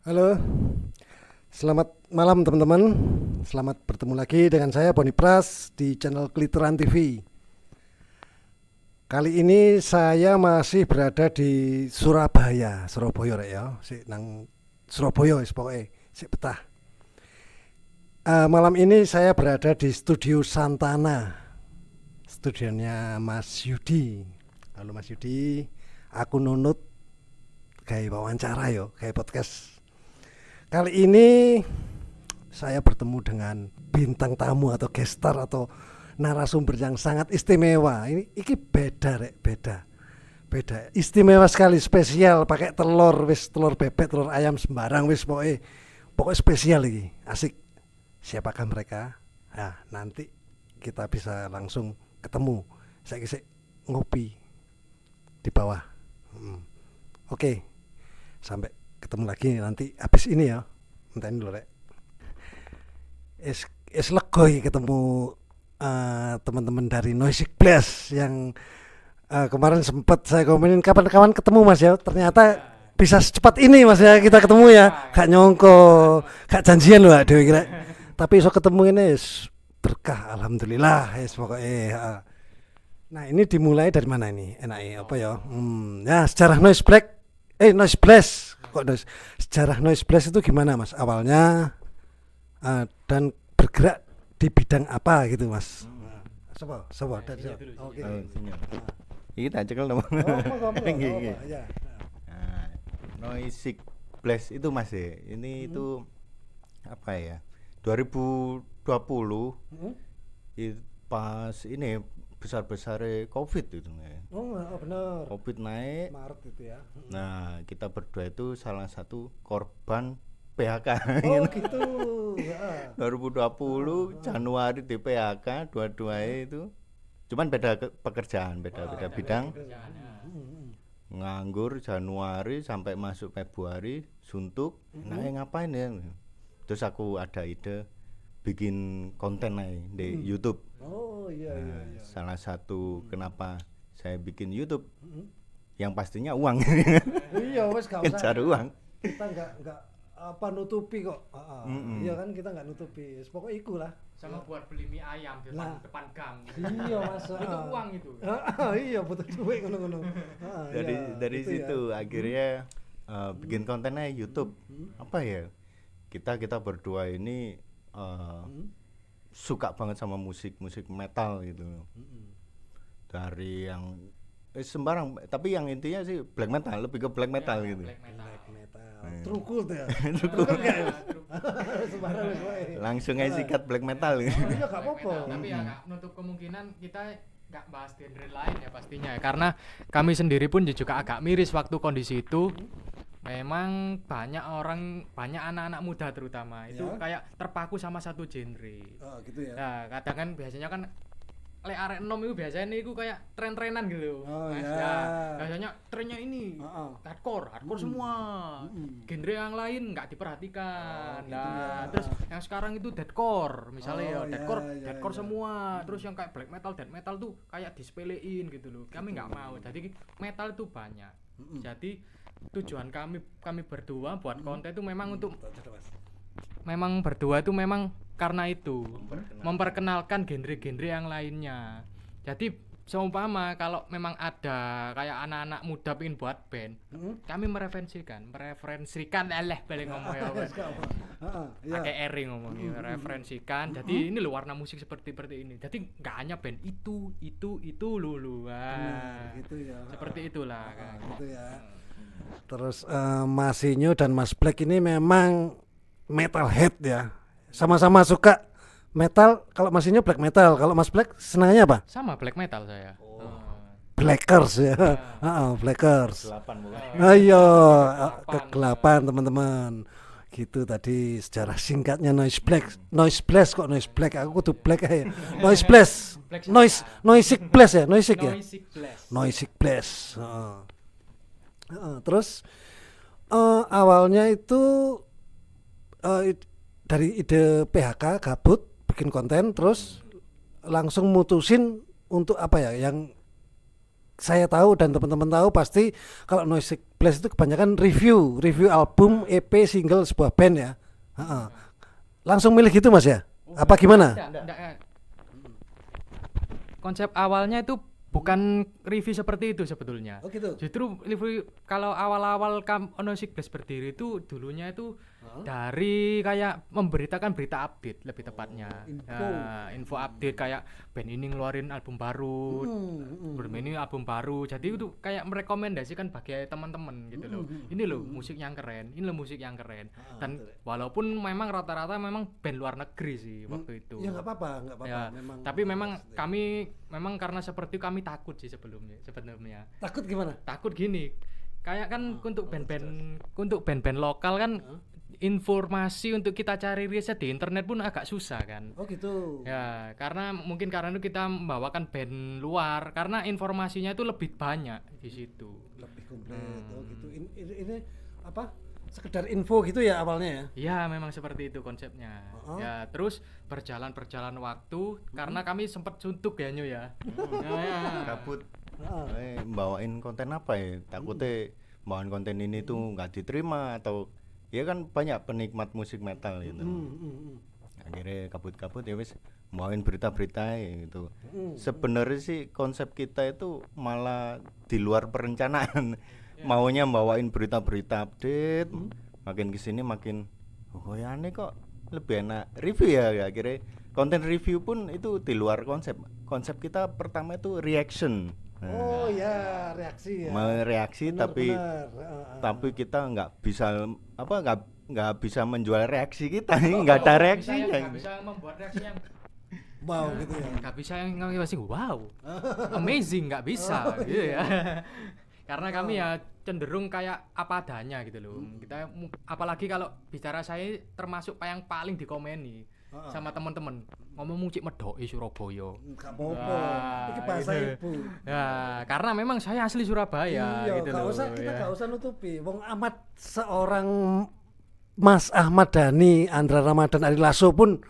Halo, selamat malam teman-teman. Selamat bertemu lagi dengan saya Boni Pras di channel Kliteran TV. Kali ini saya masih berada di Surabaya rek ya. Sik nang Surabaya wis pokoke, sik betah. Malam ini saya berada di studio Santana. Studionya Mas Yudi. Halo Mas Yudi, aku nunut kayak wawancara yo, kayak podcast. Kali ini saya bertemu dengan bintang tamu atau guest star atau narasumber yang sangat istimewa. Ini beda rek, beda. Istimewa sekali, spesial, pakai telur, wis telur bebek, telur ayam sembarang wis pokoknya spesial ini. Asik. Siapakah mereka? Nah, nanti kita bisa langsung ketemu. Saya kisah ngopi di bawah. Oke. Sampai ketemu lagi nanti habis ini ya. Entar dulu rek. Es legoi ketemu teman-teman dari Noisy Blast yang kemarin sempat saya komenin kapan-kapan ketemu Mas ya. Ternyata bisa secepat ini Mas ya kita ketemu ya. Gak nyongko, gak janjian loh Dewi kira. Tapi iso ketemu ini berkah alhamdulillah pokoknya. Nah, ini dimulai dari mana ini? Enaknya apa ya? Ya sejarah Noisy Blast. Sejarah Noisy Blast itu gimana Mas awalnya, dan bergerak di bidang apa gitu Mas? Coba dari oke. Iki tak cekel dong. Noisy Blast itu Mas ya. Ini itu apa ya? 2020 itu pas ini besar-besar COVID itu ya. Benar. COVID naik Maret itu ya. Nah, kita berdua itu salah satu korban PHK. Oh gitu. 2020 Januari di PHK dua-duanya itu. Cuman beda pekerjaan, beda bidang. Nganggur Januari sampai masuk Februari suntuk. Nah, ngapain ya? Terus aku ada ide bikin konten di YouTube. Oh iya. Salah satu kenapa saya bikin YouTube, yang pastinya uang. Iya wes gak usah. Cari uang. Kita nggak apa nutupi kok. Iya kan kita nggak nutupi. Pokoknya iku lah. Sama buat beli mie ayam di depan gang. Iya Mas. Butuh uang itu. Iya butuh duit ngono-ngono. Dari situ akhirnya bikin kontennya YouTube. Apa ya? Kita berdua ini suka banget sama musik metal gitu. Dari yang sembarang, tapi yang intinya sih black metal, lebih ke black metal gitu. Black metal. Trukul tuh ya. Trukul enggak ya? Sembarang langsung aja sikat black metal gitu. Iya enggak apa-apa. Tapi ya nggak menutup kemungkinan kita nggak bahas genre lain ya pastinya ya. Karena kami sendiri pun juga agak miris waktu kondisi itu. Memang banyak anak-anak muda terutama itu kayak terpaku sama satu genre. Oh gitu ya. Nah, kadang kan biasanya kan lek arek enom itu biasanya itu kayak tren-trenan gitu. Mas. Ya. Ya, biasanya trennya ini hardcore semua. Genre yang lain nggak diperhatikan. Terus yang sekarang itu deathcore misalnya deathcore semua. Terus yang kayak black metal, death metal tuh kayak disepelein gitu loh. Kami nggak mau. Jadi metal itu banyak. Jadi tujuan kami berdua buat konten itu memang untuk berdua itu memang karena itu memperkenalkan genre-genre yang lainnya. Jadi seumpama kalau memang ada kayak anak-anak muda pengen buat band, kami mereferensikan balik ngomong ya. Pakai eri ngomongnya mereferensikan. Jadi ini loh warna musik seperti ini. Jadi nggak hanya band itu lulu. Gitu ya. Seperti itulah. Gitu ya. Terus Mas Inyo dan Mas Black ini memang metalhead ya. Sama-sama suka metal. Kalau Mas Inyo black metal, kalau Mas Black senangnya apa? Sama black metal saya. Blackers ya. Blackers. Kegelapan bukan? Ayo, kegelapan teman-teman. Gitu tadi sejarah singkatnya Noisy Blast kok Noisy Black. Aku kudu black aja. Noisy Blast. Noisy Blast ya, Noisy ya. Noisy Blast. Terus awalnya itu dari ide PHK gabut bikin konten terus langsung mutusin untuk apa ya yang saya tahu dan teman-teman tahu pasti kalau Noise Blast itu kebanyakan review album, EP, single sebuah band ya. Heeh. Langsung milih gitu Mas ya? Apa gimana? Enggak. Konsep awalnya itu bukan review seperti itu sebetulnya. Oh gitu. Justru review kalau awal-awal Noise Blast berdiri itu dulunya itu dari kayak memberitakan berita update lebih tepatnya. Info update kayak band ini ngeluarin album baru, band ini album baru. Jadi itu kayak merekomendasikan bagi teman-teman gitu loh. Ini loh musik yang keren, ini loh musik yang keren. Dan walaupun memang rata-rata memang band luar negeri sih waktu itu. Ya nggak apa-apa. Ya, tapi memang kami karena seperti itu kami takut sih sebenarnya. Takut gimana? Takut gini. Kayak kan untuk band-band lokal kan informasi untuk kita cari riset di internet pun agak susah kan. Oh gitu. Ya, karena itu kita membawakan band luar karena informasinya itu lebih banyak di situ. Lebih komplit. Oh gitu. Ini apa? Sekedar info gitu ya awalnya ya. Iya, memang seperti itu konsepnya. Ya, terus berjalan waktu karena kami sempat suntuk ya Nyu ya. Kabut. Bawain konten apa ya? Takutnya bawain konten ini tuh nggak diterima atau ya kan banyak penikmat musik metal gitu. Akhirnya kabut ya wis bawain berita-berita gitu. Sebenarnya sih konsep kita itu malah di luar perencanaan. Maunya bawain berita-berita update, makin kesini makin ya aneh kok lebih enak review ya. Akhirnya konten review pun itu di luar konsep kita pertama itu reaction. Oh ya, reaksi ya. Mau reaksi tapi kita nggak bisa menjual reaksi kita. Nggak ada reaksinya. Nggak bisa membuat reaksi yang wow gitu ya. Nggak bisa yang pasti wow, amazing, nggak bisa gitu ya. Karena kami ya cenderung kayak apa adanya gitu loh. Kita apalagi kalau bicara saya termasuk yang paling dikomeni sama teman-teman. Ngomong cik medoki Surabaya. Enggak apa-apa. Iki bahasa gitu. ibu. Ya, karena memang saya asli Surabaya Iya, gitu gak loh. usah kita ya. gak usah nutupi. Wong amat seorang Mas Ahmad Dhani, Andra Ramadan, Ari Lasso pun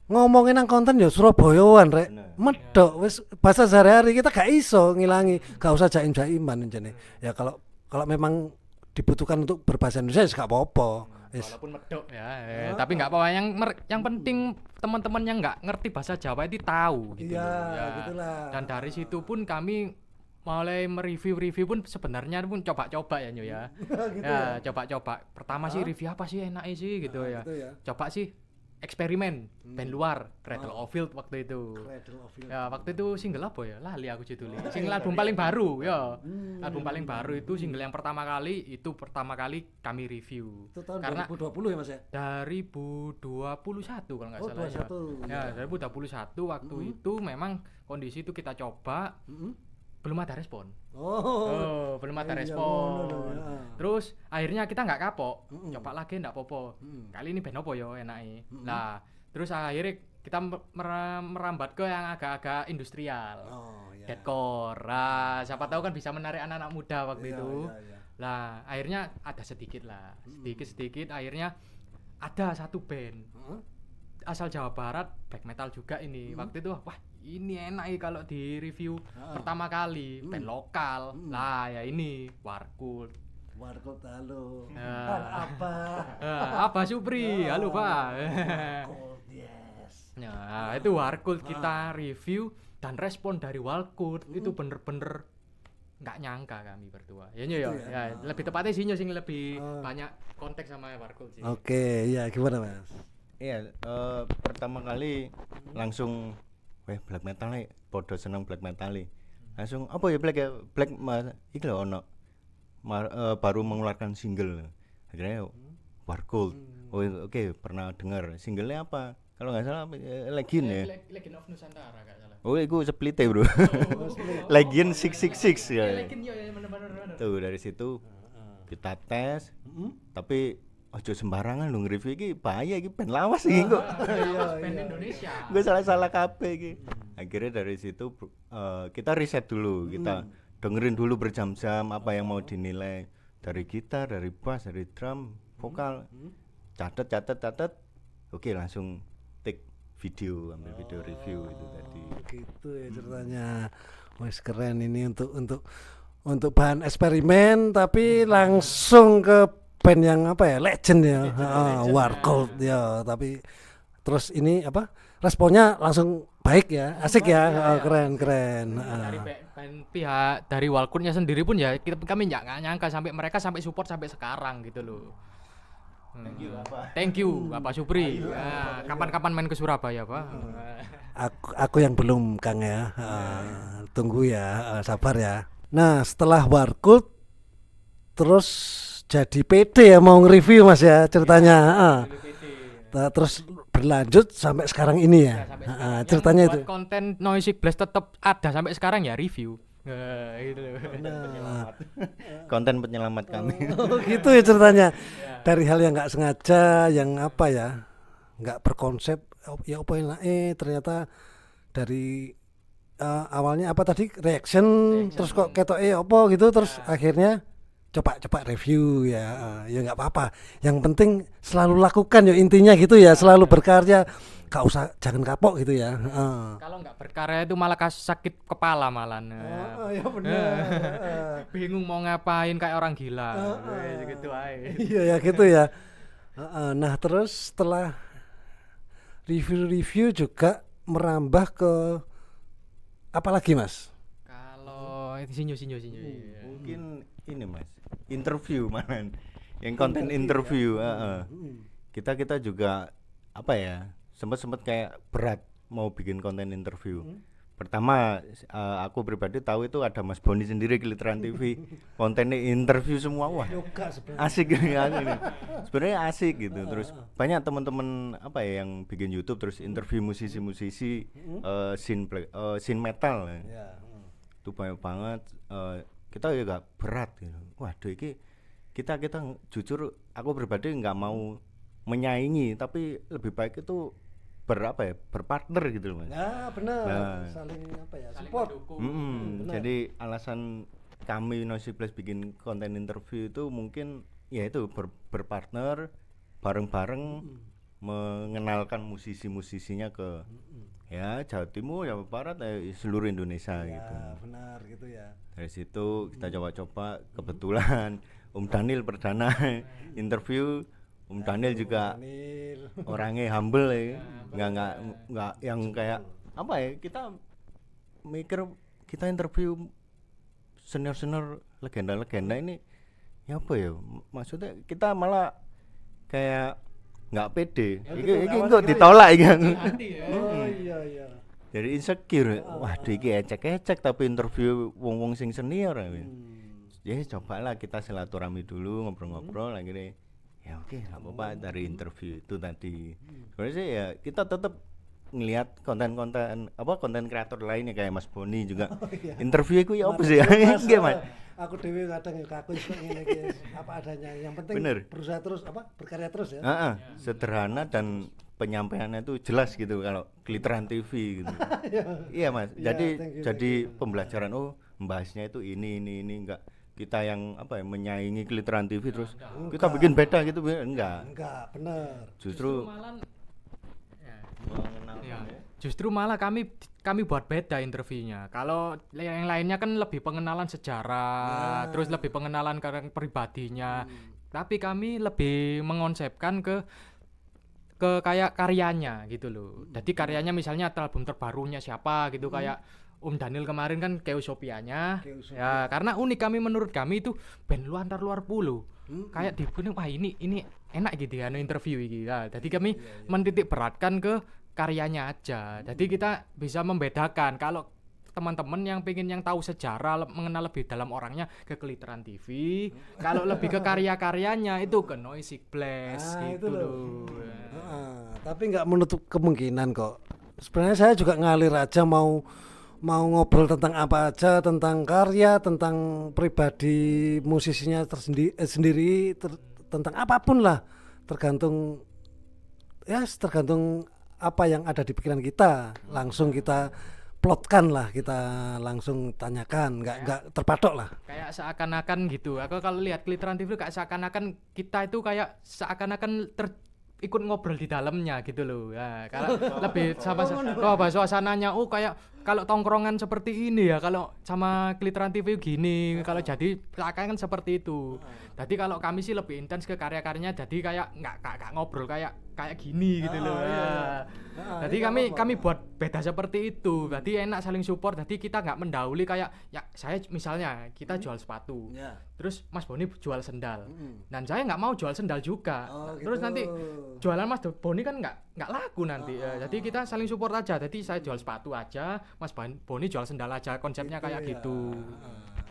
ngomongin nang konten ya Surabayaan rek. Medok wis bahasa sehari-hari kita gak iso ngilangi. Gak usah jaim-jaiman jane. Ya kalau memang dibutuhkan untuk berbahasa Indonesia ya gak apa-apa. Walaupun medok ya, tapi nggak apa-apa. Yang penting teman-teman yang nggak ngerti bahasa Jawa itu tahu gitu Iya, loh, ya. gitulah. Dan dari situ pun kami mulai mereview pun sebenarnya pun coba-coba ya Nyo ya. Gitu Ya, coba-coba. Pertama sih review apa sih enaknya sih gitu ya. gitu ya. Coba sih eksperimen band luar, Cradle of Filth waktu itu. Cradle of Filth. Ya, waktu itu single apa ya? Lali aku judulnya. Single album paling baru ya. Album paling baru itu single yang pertama kali kami review. Itu tahun Karena 2020 ya Mas ya? 2021 kalau nggak salah ya. 21. Ya, 2021 waktu itu memang kondisi itu kita coba belum ada respon. Belum ada iya, respon. ngono lho, ya. Terus akhirnya kita nggak kapok. Coba lagi ndak apa-apa. Kali ini band apa yo enake. Nah, terus akhirnya kita merambat ke yang agak-agak industrial. Oh ya. Deadcore. Nah, siapa tahu kan bisa menarik anak-anak muda waktu Iya, itu. iya. Lah, akhirnya ada sedikit akhirnya ada satu band asal Jawa Barat, black metal juga ini. Waktu itu wah, ini enak kalau di review pertama kali band lokal. Lah, ya ini Warkult. Warkot halo. Apa? Apa? Apa Supri? Halo, Pak. Warkot, yes. Nah, itu Warkult kita review dan respon dari Warkult itu bener-bener nggak nyangka kami berdua. Ya Nyo Gitu ya. Lebih tepatnya sih Nyo sing lebih banyak konteks sama Warkult sih. Oke, ya gimana Mas? Iya, pertama kali langsung black metal nih, podo seneng black metal nih. Langsung apa ya black iki lho ono baru mengeluarkan single. Akhirnya Warkult. Oh oke, pernah dengar. Singlenya apa? Kalau nggak salah Legend ya. Legend of Nusantara nggak salah. Oh itu seplite bro. Legend 666 ya. Legend ya bener-bener. Tuh dari situ kita tes, tapi ojo sembarangan lu nge-review iki bahaya iki band lawas iki kok. Band Indonesia. Gue salah kabeh iki. Akhirnya dari situ kita riset dulu, kita dengerin dulu berjam-jam apa yang mau dinilai dari gitar, dari bass, dari drum, vokal. Catet. Oke, langsung take video, ambil video review itu tadi. Gitu ya ceritanya. Wes keren ini untuk bahan eksperimen tapi langsung ke band yang apa ya legend ya, Warcult ya. Tapi terus ini apa responnya langsung baik ya, asik ya, keren. Dari pihak dari Walkurtnya sendiri pun ya kami nggak nyangka sampai mereka sampai support sampai sekarang gitu loh. Thank you Bapak Supri. Kapan-kapan main ke Surabaya Pak. Aku yang belum Kang ya, tunggu ya, sabar ya. Nah setelah Warcult terus jadi PD ya, mau nge-review Mas ya ceritanya. Terus berlanjut sampai sekarang ini ya. Ceritanya itu. Konten Noisy Blast tetap ada sampai sekarang ya, review. Gitu loh. Konten penyelamat kami. Oh gitu ya ceritanya. Dari hal yang nggak sengaja, yang apa ya, nggak berkonsep, ya apa yang ternyata dari awalnya apa tadi reaction terus kok ketok apa gitu, terus akhirnya coba review ya, ya nggak apa-apa. Yang penting selalu lakukan ya intinya gitu ya, selalu berkarya, gak usah jangan kapok gitu ya. Kalau nggak berkarya itu malah sakit kepala malah. Ya benar. Bingung mau ngapain kayak orang gila. Gitu aja. Iya ya gitu ya. Nah terus setelah review juga merambah ke apa lagi Mas? Kalau sinyo. Mungkin ini Mas, interview mana? Yang konten interview. Kita juga apa ya? Sempat kayak berat mau bikin konten interview. Pertama aku pribadi tahu itu ada Mas Boni sendiri Keliteran TV, kontennya interview semua, wah asik ya ini. Sebenarnya asik gitu. Terus banyak teman-teman apa ya yang bikin YouTube terus interview musisi-musisi scene metal ya. Itu banyak banget. Kita juga berat gitu. Waduh ini kita jujur aku pribadi nggak mau menyaingi, tapi lebih baik itu berpartner gitu loh Mas. Nah benar, saling apa ya, support. Jadi alasan kami Noisy Blast bikin konten interview itu mungkin ya itu berpartner bareng-bareng, mengenalkan musisi-musisinya ke ya Jawa Timur, Jawa Barat, seluruh Indonesia ya, gitu. Benar gitu ya. Dari situ kita coba-coba, kebetulan Daniel perdana interview. Daniel juga orangnya humble ya, nggak yang kayak apa ya, kita mikir kita interview senior legenda ini ya apa ya, maksudnya kita malah kayak nggak pede, ini kok ditolak ya. Oh iya. Jadi insecure, waduh iki ecek tapi interview wong sing senior ya cobalah kita silaturahmi dulu, ngobrol-ngobrol akhirnya ya oke, nggak apa-apa dari interview itu tadi. Sebenarnya sih ya kita tetap ngelihat konten kreator lainnya kayak Mas Boni juga. Interview itu ya apa sih? Nggih Mas. Aku dewe kadang aku suka ngene iki apa adanya. Yang penting berusaha terus berkarya terus ya. Sederhana dan penyampaiannya itu jelas gitu kalau Keliteran TV gitu. Iya Mas. Jadi pembelajaran membahasnya itu ini enggak kita yang apa ya menyaingi Keliteran TV terus kita bikin beda gitu, enggak benar. Justru justru malah kami buat beda interviewnya. Kalau yang lainnya kan lebih pengenalan sejarah, terus lebih pengenalan karakter pribadinya, tapi kami lebih mengonsepkan ke kayak karyanya gitu loh. Jadi karyanya misalnya album terbarunya siapa gitu, kayak Daniel kemarin kan Keosopianya. Ya, karena unik menurut kami itu band luar pulau. Kayak dibunuh, wah ini enak gitu ya interview ini. Nah, jadi kami mentitik beratkan ke karyanya aja. Jadi kita bisa membedakan kalau teman-teman yang pengen yang tahu sejarah, mengenal lebih dalam orangnya ke Keliteran TV. Kalau lebih ke karya-karyanya itu ke Noisy Blast gitu loh. Tapi nggak menutup kemungkinan kok. Sebenarnya saya juga ngalir aja mau ngobrol tentang apa aja, tentang karya, tentang pribadi musisinya sendiri, tentang apapun lah, tergantung apa yang ada di pikiran kita, langsung kita plotkan lah, kita langsung tanyakan, nggak terpatok lah. Kayak seakan-akan gitu. Aku kalau lihat Keliteran TV kayak seakan-akan kita itu kayak seakan-akan ikut ngobrol di dalamnya gitu loh. Ya, kalau lebih sama suasananya kayak kalau tongkrongan seperti ini ya, kalau sama Kliteran TV gini, kalau jadi kan seperti itu. Jadi kalau kami sih lebih intens ke karya-karyanya, jadi kayak nggak ngobrol kayak gini gitu loh. Jadi kami buat beda seperti itu. Jadi enak saling support. Jadi kita nggak mendahului kayak ya saya misalnya kita jual sepatu, terus Mas Boni jual sendal, dan saya nggak mau jual sendal juga. Terus nanti jualan Mas Boni kan nggak laku nanti. Jadi kita saling support aja. Jadi saya jual sepatu aja, Mas Boni jual sendal aja. Konsepnya kayak gitu.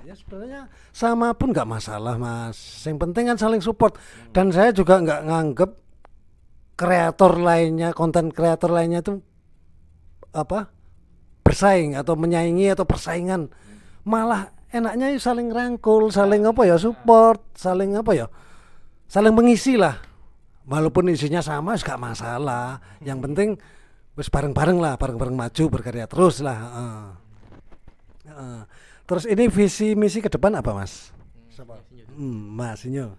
Ya sebenarnya sama pun nggak masalah Mas. Yang penting kan saling support. Dan saya juga nggak nganggep kreator lainnya, konten kreator lainnya itu apa bersaing atau menyaingi atau persaingan. Malah enaknya saling rangkul, saling apa ya support, saling apa ya, saling mengisi lah. Walaupun isinya sama nggak masalah. Yang penting wis bareng-bareng lah, bareng-bareng maju berkarya terus lah. Terus ini visi misi ke depan apa Mas? Mas Inyo.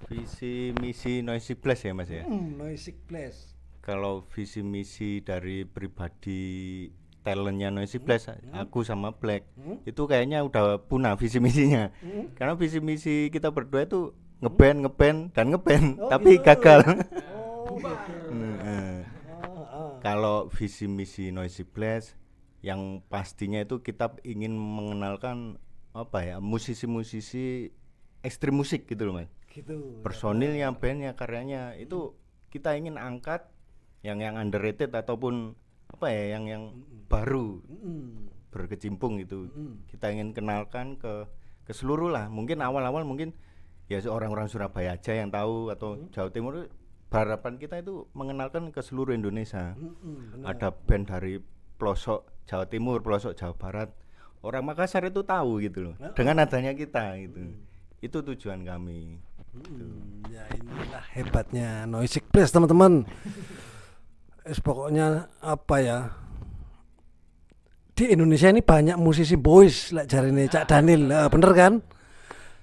Visi misi Noisy Blast ya Mas ya. Noisy Blast. Kalau visi misi dari pribadi talentnya Noisy Blast, aku sama Black itu kayaknya udah punah visi misinya. Karena visi misi kita berdua itu ngeband tapi gitu. gagal. Gitu. Kalau visi misi Noisy Blast yang pastinya itu kita ingin mengenalkan apa ya, musisi-musisi ekstrim musik gitu loh Mas. Gitu. Personilnya, bandnya, karyanya itu kita ingin angkat yang underrated ataupun apa ya, yang baru berkecimpung gitu. Kita ingin kenalkan ke seluruh lah. Mungkin awal-awal mungkin ya orang-orang Surabaya aja yang tahu atau Jawa Timur. Harapan kita itu mengenalkan ke seluruh Indonesia. Ada band dari pelosok Jawa Timur, pelosok Jawa Barat, orang Makassar itu tahu gitu loh dengan adanya kita gitu. Itu tujuan kami. Ya inilah hebatnya Noisy Blast teman-teman. Pokoknya apa ya, di Indonesia ini banyak musisi boys lah jarine Cak Daniel, bener kan?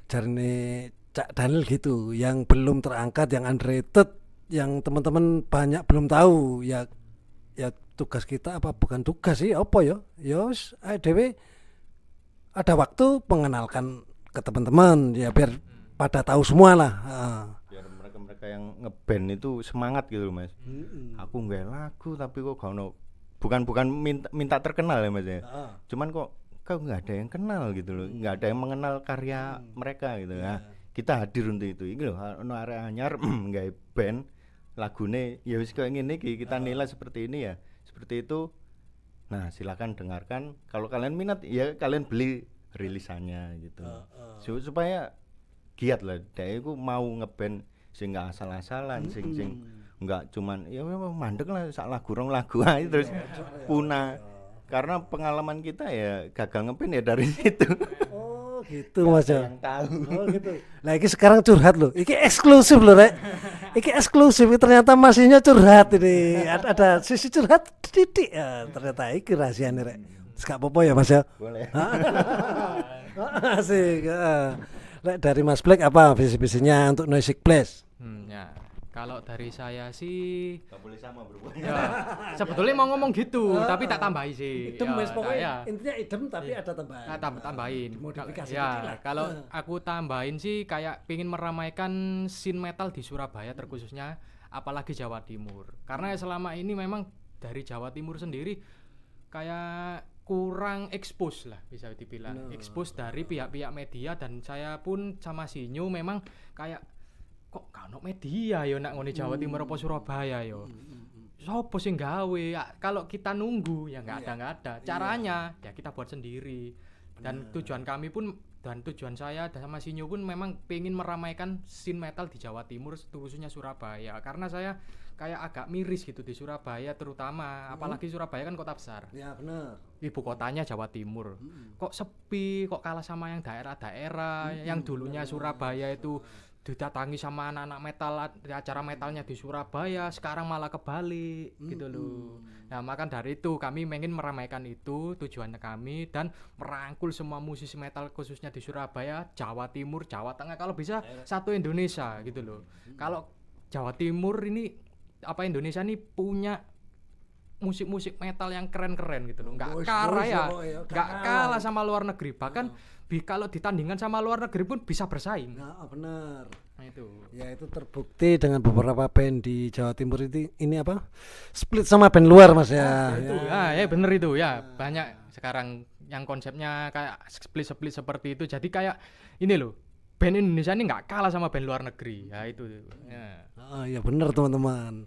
Jarine Cak Daniel gitu, yang belum terangkat, yang underrated, yang teman-teman banyak belum tahu. Ya tugas kita apa bukan tugas sih apa ya dhewe ada waktu mengenalkan ke teman-teman ya biar pada tahu semua lah. Biar mereka yang ngeband itu semangat gitu loh Mas. Aku nggak lagu tapi kok gak ono, bukan minta terkenal ya Mas ya. Cuman kok nggak ada yang kenal gitu loh, nggak ada yang mengenal karya mereka gitu. Nah, kita hadir untuk itu. Iki lho ono arek anyar nggawe band lagune ya wis koyo ngene iki, kita nilai seperti ini ya. Seperti itu. Nah, silakan dengarkan. Kalau kalian minat ya kalian beli rilisannya gitu. Supaya giat lah. Dia itu mau ngeband sing enggak asal-asalan, sing enggak cuman ya mandek lah sak lagu rong lagu aja terus punah. Karena pengalaman kita ya gagal ngeband ya dari situ. Oh gitu Mas ya. Yang tahu. Oh gitu. Lah iki sekarang curhat loh. Iki eksklusif loh Rek. Iki eksklusif, ternyata masihnya curhat ini. Ada sisi curhat titik. Ya, ternyata iki rahasiane Rek. Gak apa-apa ya Mas ya. Boleh. Asik. Rek dari Mas Black apa visi-visinya untuk Noisy Blast? Ya. Kalau dari saya sih Gak boleh sama bro. ya, sebetulnya mau ngomong gitu, tapi tak tambahi sih. Idem Mas, pokoknya ya. intinya idem tapi ada tambahan. Tambahin. Modifikasi Ya, dikit lah. kalau aku tambahin sih kayak pingin meramaikan scene metal di Surabaya terkhususnya, apalagi Jawa Timur. Karena selama ini memang dari Jawa Timur sendiri kayak kurang expose lah bisa dibilang. Expose dari pihak-pihak media, dan saya pun sama Sinyo memang kayak kok kano media yo nak ngene Jawa Timur apa Surabaya yo. Sopo sing gawe? Ya, kalau kita nunggu ya nggak ada. Caranya ya kita buat sendiri. Dan tujuan kami pun dan tujuan saya dan sama Sinyo pun memang pengen meramaikan scene metal di Jawa Timur, khususnya Surabaya. Karena saya kayak agak miris gitu di Surabaya terutama, apalagi Surabaya kan kota besar. Ya benar. Ibu kotanya Jawa Timur. Kok sepi, kok kalah sama yang daerah-daerah yang dulunya Surabaya itu didatangi sama anak-anak metal di acara metalnya di Surabaya, sekarang malah kebalik gitu loh. Nah, maka dari itu kami ingin meramaikan itu tujuannya kami, dan merangkul semua musisi metal khususnya di Surabaya, Jawa Timur, Jawa Tengah, kalau bisa satu Indonesia gitu loh. Kalau Jawa Timur ini apa Indonesia ini punya musik-musik metal yang keren-keren gitu loh. Nggak Boys, kalah boys ya, ya, Pak, ya. nggak kalah sama luar negeri. Bahkan kalau ditandingkan sama luar negeri pun bisa bersaing. Nah, benar. Nah itu. Ya itu terbukti dengan beberapa band di Jawa Timur ini apa? Split sama band luar Mas ya. Itu ya bener itu ya. Banyak sekarang yang konsepnya kayak split seperti itu. Jadi kayak ini loh. Band Indonesia ini nggak kalah sama band luar negeri. Ya itu. Ya. Ya benar teman-teman.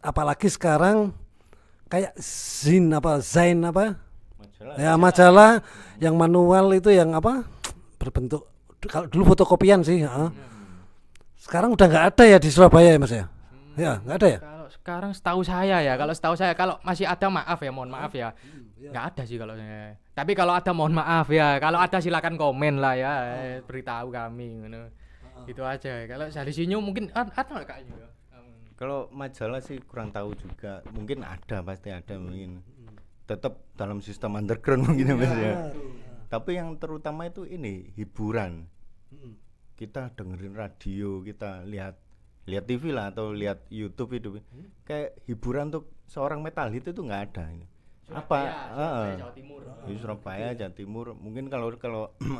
Apalagi sekarang kayak Zain apa? Majalah. Ya majalah yang manual itu yang apa? Berbentuk kalau dulu fotokopian sih, sekarang udah nggak ada ya di Surabaya ya Mas ya? Ya nggak ada ya? Kalau sekarang setahu saya, kalau masih ada maaf ya, mohon maaf ya. Nggak ada sih kalau saya. Tapi kalau ada mohon maaf ya. Kalau ada silakan komen lah ya, beritahu kami. Itu aja. Kalau dari Sinyo mungkin ada nggak kayaknya? Kalau majalah sih kurang tahu juga. Mungkin ada, pasti ada mungkin. Tetap dalam sistem underground mungkin ya Mas ya. Tapi yang terutama itu ini hiburan. Kita dengerin radio, kita lihat TV lah atau lihat YouTube itu. Kayak hiburan untuk seorang metalit itu nggak ada ini. Surabaya, Jawa Timur. Di Surabaya, Jawa Timur. Mungkin kalau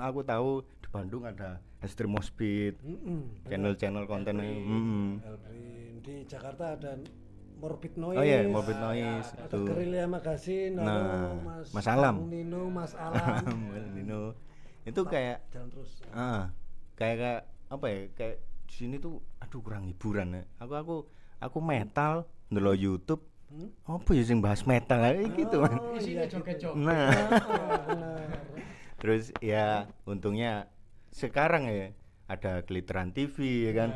aku tahu di Bandung ada Extreme Speed, channel konten. Di Jakarta ada Morbid Noise. Oh iya, Morbid Noise Ada itu. Guerrilla Magazine, Nah, Mas Alam. Mas Alam. Nino. Itu kayak Jalan terus. kayak apa ya? Kayak di sini tuh aduh kurang hiburan ya. Aku metal ndelok YouTube. Apa ya sing bahas metal gitu kan. Isinya joget-joget. Nah. Terus ya untungnya sekarang ya ada Glitteran TV ya kan.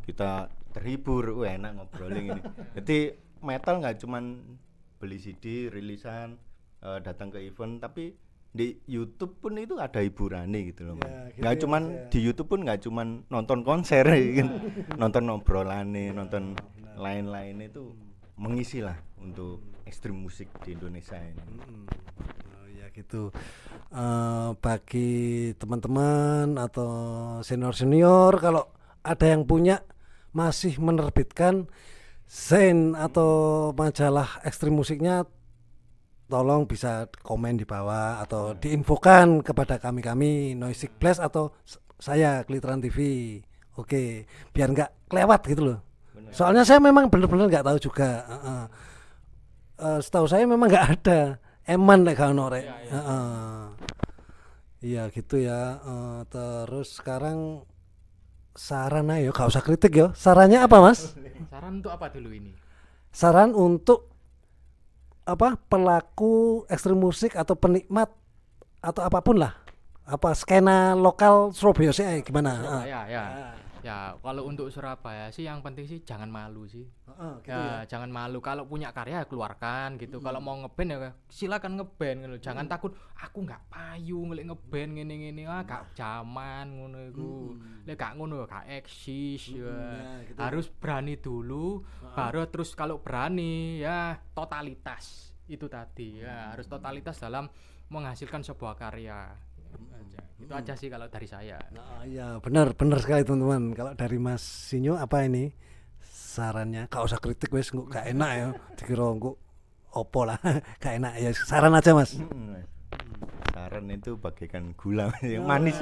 Kita terhibur, enak ngobrolin ini. Jadi metal nggak cuman beli CD, rilisan, datang ke event, tapi di YouTube pun itu ada hiburannya gitu loh. Ya, gitu Nggak ya, cuman Mas, ya. di YouTube pun nggak cuman nonton konser kan, nonton obrolannya, nonton lain-lain itu mengisi lah untuk ekstrim musik di Indonesia ini. Ya gitu. Bagi teman-teman atau senior kalau ada yang punya masih menerbitkan Zain atau majalah ekstrim musiknya, tolong bisa komen di bawah atau diinfokan kepada kami Noisy Blast atau saya Glitteran TV. Oke, biar nggak kelewat gitu loh. Soalnya saya memang benar-benar nggak tahu juga. Setahu saya memang nggak ada. Eman nek gak ono rek. Iya gitu ya. Terus sekarang saran ayo, gak usah kritik ya. Sarannya apa Mas? Saran untuk apa dulu ini? Saran untuk apa? Pelaku ekstrim musik atau penikmat atau apapun lah. Apa skena lokal Surabaya sih gimana? Surabaya ya. Ya, kalau untuk Surabaya sih yang penting sih jangan malu sih. Gitu Ya, jangan malu. Kalau punya karya keluarkan gitu. Kalau mau ngeband ya silakan ngeband gitu. Jangan takut aku nggak payu ngelik ngeband ngene-ngene gak zaman ngono iku. Lek gak ngono gak eksis ya. gitu. Harus berani dulu baru terus kalau berani ya totalitas. Itu tadi ya, harus totalitas dalam menghasilkan sebuah karya. Itu aja sih kalau dari saya. Iya benar sekali teman-teman. Kalau dari Mas Sinyo apa ini sarannya? Gak usah kritik wes, gak enak ya. Dikira kok opo lah, gak enak ya. Saran aja Mas. Saran itu bagaikan gula yang manis.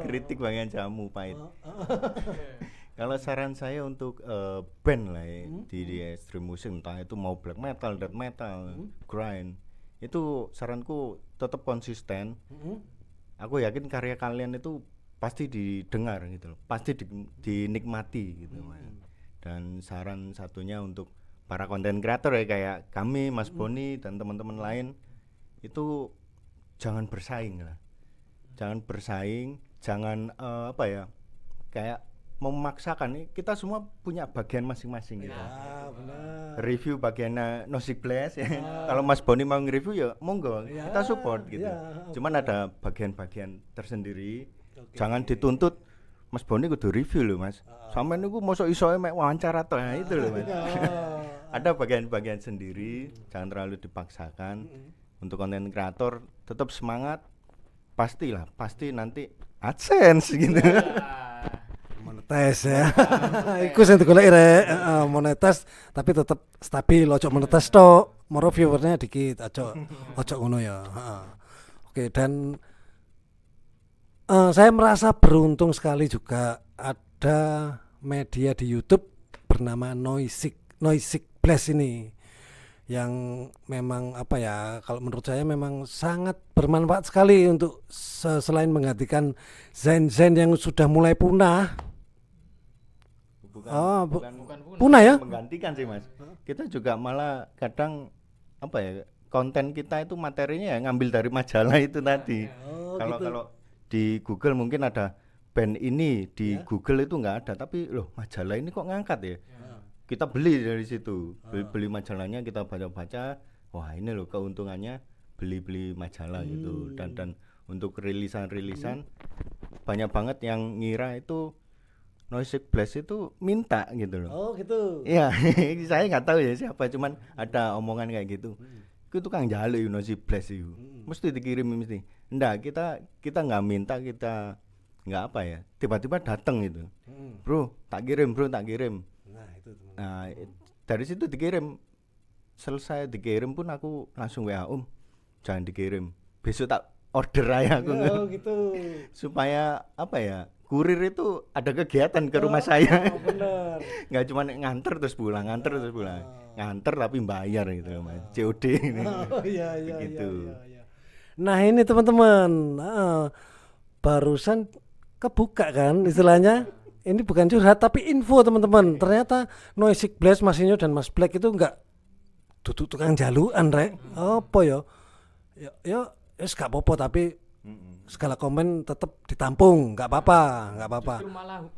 Kritik bagian jamu pahit. Kalau saran saya untuk band lah ya, di ekstrim musik, entah itu mau black metal, death metal, grind, itu saranku tetap konsisten. Aku yakin karya kalian itu pasti didengar gitu loh, pasti dinikmati gitu. Dan saran satunya untuk para konten kreator ya kayak kami, Mas Boni dan teman-teman lain, itu jangan bersaing lah, jangan apa ya, kayak memaksakan. Kita semua punya bagian masing-masing gitu. Benar. Review bagiannya Noisy Blast ya. Kalau Mas Boni mau nge-review ya monggo, kita support gitu. Cuman ada bagian-bagian tersendiri. Jangan dituntut Mas Boni kudu review loh Mas. Sampeyan niku mosok iso mek wawancara toh itu loh Mas. Ada bagian-bagian sendiri, jangan terlalu dipaksakan. Untuk konten kreator tetap semangat. Pasti nanti AdSense gitu. monetes ya. Iku sing digoleki rek, monetes tapi tetep stabil, ojo monetes tok. Moro viewernya dikit, ojo ngono ya. Oke, dan saya merasa beruntung sekali juga ada media di YouTube bernama Noisy Blast ini yang memang apa ya, kalau menurut saya memang sangat bermanfaat sekali untuk selain menggantikan zen-zen yang sudah mulai punah. Bukan punah ya? Menggantikan sih Mas. Kita juga malah kadang apa ya, konten kita itu materinya ya ngambil dari majalah itu tadi. Kalau gitu. di Google mungkin ada band ini, di Google itu nggak ada, tapi loh majalah ini kok ngangkat ya. Kita beli dari situ, beli majalahnya, kita baca-baca, wah ini loh keuntungannya beli majalah gitu. Dan untuk rilisan banyak banget yang ngira itu Noisy Blast itu minta gitu loh. Oh gitu. Iya, saya nggak tahu ya siapa, cuman ada omongan kayak gitu. Itu tukang jaluk Noisy Blast itu. Mesti dikirim mesti. Enggak, kita nggak minta, kita nggak apa ya. Tiba-tiba datang gitu. Bro, tak kirim. Nah, itu teman. Nah, dari situ dikirim. Selesai dikirim pun aku langsung WA, jangan dikirim. Besok tak order aja aku. Oh gitu. Supaya apa ya? Kurir itu ada kegiatan ke rumah saya. Bener. Nggak cuma nganter terus pulang. Nganter tapi bayar gitu Mas. COD ini. Oh iya Begitu. iya. Nah, ini teman-teman, barusan kebuka kan istilahnya. Ini bukan curhat tapi info teman-teman. Ternyata Noisy Blast Mas Inyo dan Mas Black itu enggak duduk tukang jaluan rek. Apa ya? Ya gak apa-apa, tapi segala komen tetap ditampung, nggak apa-apa.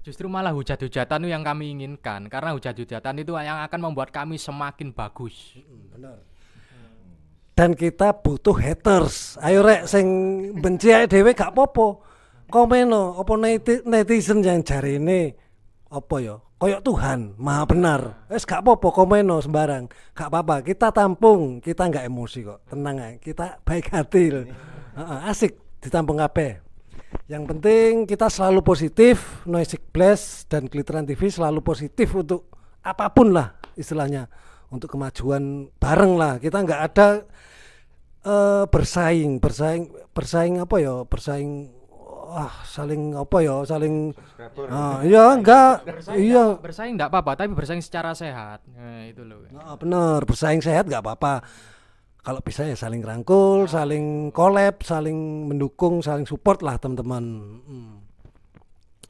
Justru malah hujat-hujatan itu yang kami inginkan, karena hujat-hujatan itu yang akan membuat kami semakin bagus. Benar. Dan kita butuh haters. Ayo rek sing benci ae dhewe gak apa-apa. Komeno apa netizen yang jarine apa ya? Koyok Tuhan, Maha benar. Wis gak apa-apa komeno sembarang. Gak apa-apa, kita tampung, kita enggak emosi kok. Tenang aja, kita baik hati loh. Asik ditampung kabeh. Yang penting kita selalu positif, Noisy Blast dan Glitteran TV selalu positif untuk apapun lah istilahnya, untuk kemajuan bareng lah. Kita nggak ada bersaing apa ya, saling apa ya, saling iya enggak iya Bersaing enggak apa-apa, tapi bersaing secara sehat. Nah, itu loh. bener, bersaing sehat nggak apa-apa. Kalau bisa ya saling rangkul, saling collab, saling mendukung, saling support lah teman-teman.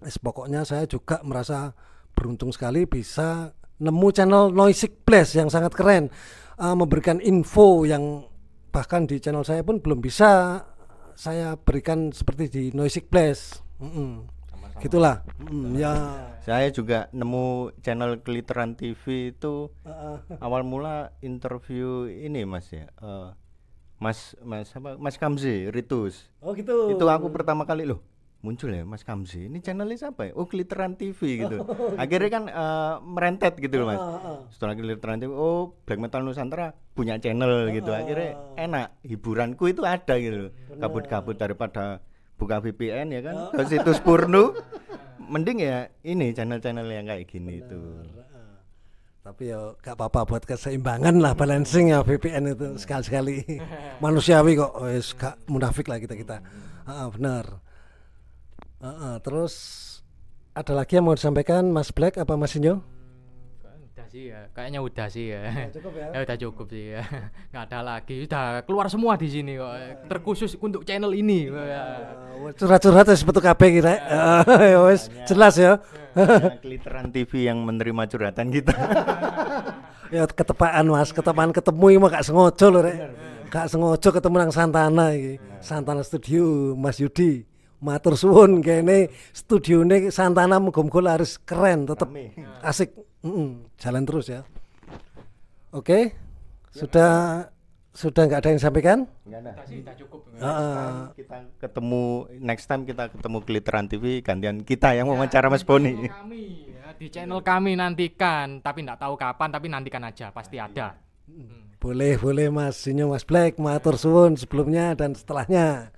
Pokoknya saya juga merasa beruntung sekali bisa nemu channel Noisy Blast yang sangat keren, memberikan info yang bahkan di channel saya pun belum bisa saya berikan seperti di Noisy Blast. Gitulah. Ya. Saya juga nemu channel Glitteran TV itu awal mula interview ini Mas ya. Mas Kamzi Ritus. Oh gitu. Itu aku pertama kali loh muncul ya Mas Kamzi. Ini channelnya siapa ya? Oh Glitteran TV gitu. Akhirnya kan merentet gitu loh Mas. Setelah Glitteran TV, oh Black Metal Nusantara punya channel gitu. Akhirnya enak, hiburanku itu ada gitu loh. Kabut-kabut daripada buka VPN ya kan, ke situs porno. Mending ya ini channel-channel yang kayak gini itu. Tapi ya gak apa-apa, buat keseimbangan lah, balancing ya VPN itu sekali-sekali. Manusiawi kok, wis gak munafik lah kita. Benar. Terus ada lagi yang mau disampaikan Mas Black apa Mas Inyo? Udah sih ya, kayaknya udah sih ya. Cukup ya? Ya udah cukup sih ya. Nggak ada lagi, udah keluar semua di sini kok. Terkhusus untuk channel ini. Curhat-curhat wis metu kabeh kira. Ya wis jelas ya. Glitteran TV yang menerima curhatan kita. Ya ketepaan Mas, ketemu iki mah gak sengaja lho rek. Gak sengaja ketemu nang Santana iki. Santana Studio Mas Yudi. Matur suwun kene studione Santana muga-muga laris keren, tetep asik. Jalan terus ya. Oke. Sudah nggak ada yang disampaikan? Enggak ada. Udah cukup. Kita ketemu next time, kita ketemu Glitteran TV gantian kita yang wawancara Mas Boni. Kami ya, di channel kami nantikan, tapi enggak tahu kapan, tapi nantikan aja, pasti ada. Boleh Mas Sinyo, Mas Black, matur suwun sebelumnya dan setelahnya.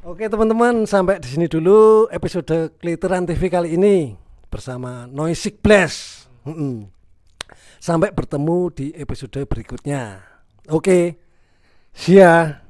Oke teman-teman, sampai di sini dulu episode Glitteran TV kali ini. bersama Noisy Blast. Sampai bertemu di episode berikutnya. Oke. See ya.